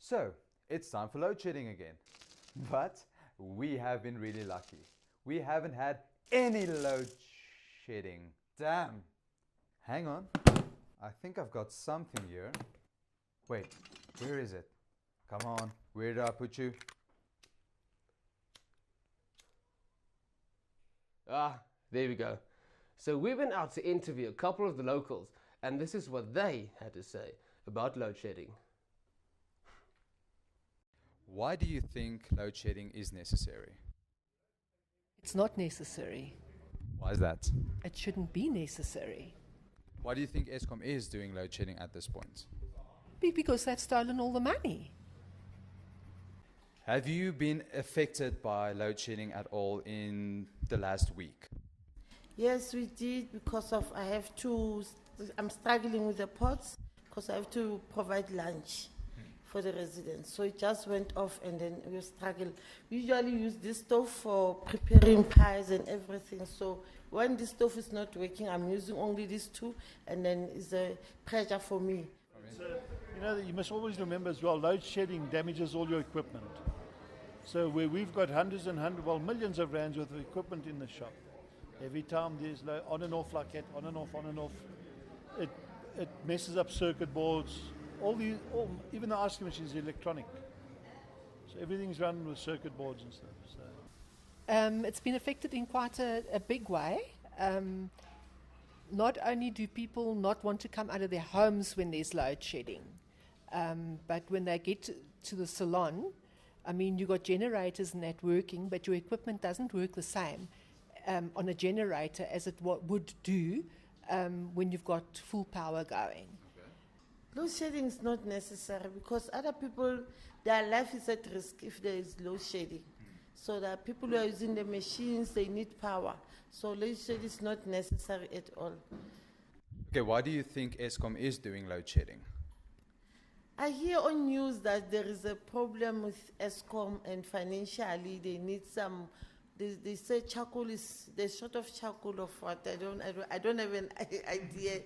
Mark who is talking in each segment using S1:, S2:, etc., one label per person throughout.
S1: So, it's time for load shedding again. But we have been really lucky. We haven't had any load shedding. Damn. Hang on. I think I've got something here. Wait, where is it? Come on, where did I put you?
S2: Ah, there we go. So we went out to interview a couple of the locals, and this is what they had to say about load shedding.
S1: Why do you think load shedding is necessary?
S3: It's not necessary.
S1: Why is that?
S3: It shouldn't be necessary.
S1: Why do you think Eskom is doing load shedding at this point?
S3: Because they've stolen all the money.
S1: Have you been affected by load shedding at all in the last week?
S4: Yes, we did because I'm struggling with the pots because I have to provide lunch for the residents. So it just went off and then we struggle. We usually use this stove for preparing pies and everything. So when this stove is not working, I'm using only these two and then it's a pressure for me.
S5: So, you must always remember as well, load shedding damages all your equipment. So where we've got millions of rands worth of equipment in the shop, every time there's on and off like that, on and off, it messes up circuit boards. Even the ice cream machine is electronic. So everything's run with circuit boards and stuff. So.
S3: It's been affected in quite a big way. Not only do people not want to come out of their homes when there's load shedding, but when they get to the salon, I mean, you've got generators and that working, but your equipment doesn't work the same on a generator as it would do when you've got full power going.
S4: Load shedding is not necessary because other people, their life is at risk if there is load shedding. So that people who are using the machines, they need power. So load shedding is not necessary at all.
S1: Okay, why do you think Eskom is doing load shedding?
S4: I hear on news that there is a problem with Eskom and financially they need some. They say they're short of charcoal of what I don't have an idea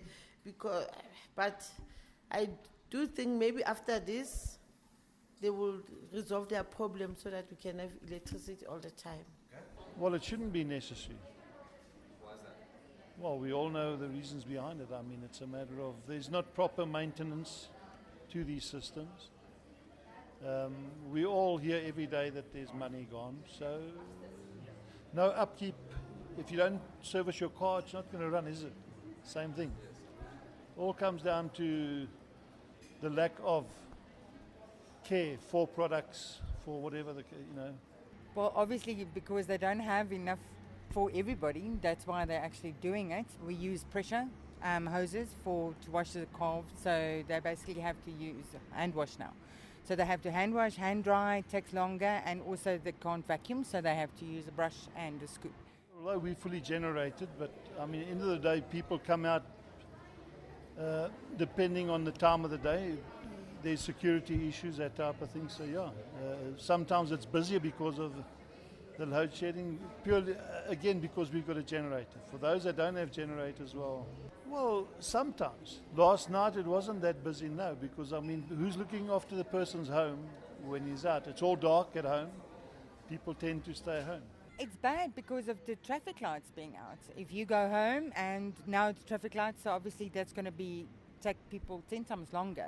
S4: but I do think maybe after this they will resolve their problem so that we can have electricity all the time.
S5: Okay. Well, it shouldn't be necessary.
S1: Why is that?
S5: Well, we all know the reasons behind it. I mean, it's a matter of there's not proper maintenance to these systems. We all hear every day that there's money gone, so no upkeep. If you don't service your car, it's not going to run, is it? Same thing. Yes. All comes down to the lack of care for products, for whatever
S6: Well, obviously because they don't have enough for everybody, that's why they're actually doing it. We use pressure hoses to wash the car, so they basically have to use hand wash now. So they have to hand wash, hand dry, it takes longer, and also they can't vacuum, so they have to use a brush and a scoop.
S5: Although we're fully generated, but I mean, at the end of the day, people come out depending on the time of the day. There's security issues, that type of thing. So yeah, sometimes it's busier because of the load shedding, purely again because we've got a generator. For those that don't have generators, well, sometimes. Last night it wasn't that busy, no, because I mean, who's looking after the person's home when he's out? It's all dark at home. People tend to stay home.
S6: It's bad because of the traffic lights being out. If you go home and now it's traffic lights, so obviously that's going to take people 10 times longer,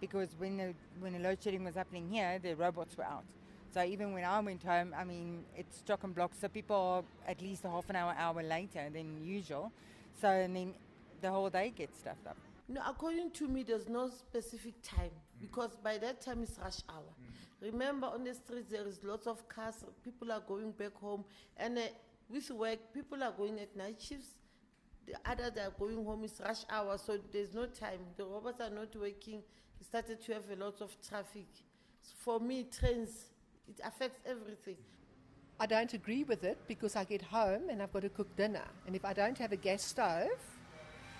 S6: because when the load shedding was happening here, the robots were out. So even when I went home, I mean, it's chock and block, so people are at least a half an hour later than usual. So and then the whole day gets stuffed up.
S4: No, according to me, there's no specific time because by that time it's rush hour. Remember, on the streets there is lots of cars, people are going back home, and with work, people are going at night shifts. The others are going home, it's rush hour, so there's no time. The robots are not working. It started to have a lot of traffic. So for me, trains, it affects everything.
S3: I don't agree with it because I get home and I've got to cook dinner. And if I don't have a gas stove,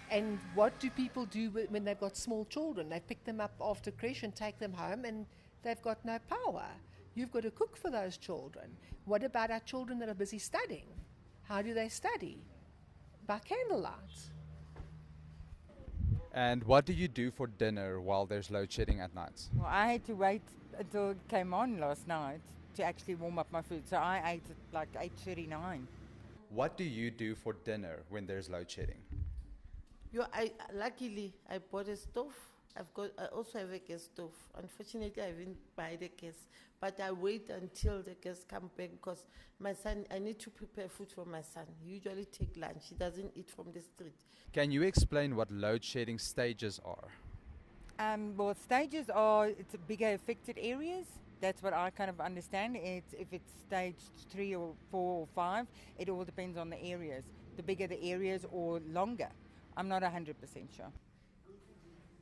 S3: and what do people do when they've got small children? They pick them up after creche and take them home and they've got no power. You've got to cook for those children. What about our children that are busy studying? How do they study? By candlelight.
S1: And what do you do for dinner while there's load shedding at night?
S6: Well, I had to wait until it came on last night to actually warm up my food. So I ate at like 8:39.
S1: What do you do for dinner when there's load shedding?
S4: Luckily, I bought a stove. I also have a gas stove. Unfortunately, I didn't buy the gas, but I wait until the gas come back because my son, I need to prepare food for my son. He usually take lunch. He doesn't eat from the street.
S1: Can you explain what load shedding stages are?
S6: Well, stages are it's bigger affected areas. That's what I kind of understand. If it's stage 3 or 4 or 5, it all depends on the areas. The bigger the areas or longer. I'm not 100% sure.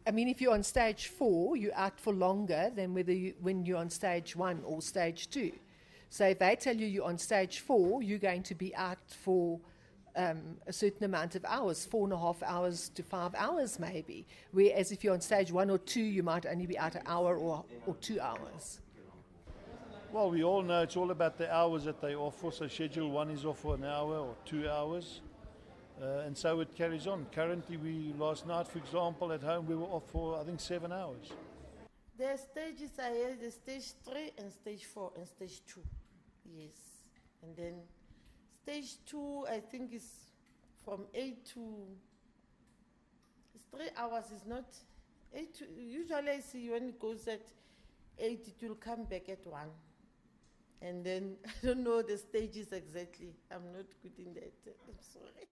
S3: I mean, if you're on stage 4, you're out for longer than when you're on stage 1 or stage 2. So if they tell you you're on stage 4, you're going to be out for a certain amount of hours, 4.5 hours to 5 hours maybe. Whereas if you're on stage 1 or 2, you might only be out an hour or 2 hours.
S5: Well, we all know it's all about the hours that they're off for. So schedule 1 is off for an hour or 2 hours. And so it carries on. Currently, last night, for example, at home, we were off for, I think, 7 hours.
S4: There are stages I had, the stage 3 and stage 4 and stage 2. Yes. And then stage 2, I think, is from 8 to... It's 3 hours, it's not... 8 to, usually I see when it goes at 8, it will come back at 1. And then, I don't know the stages exactly. I'm not good in that. I'm sorry.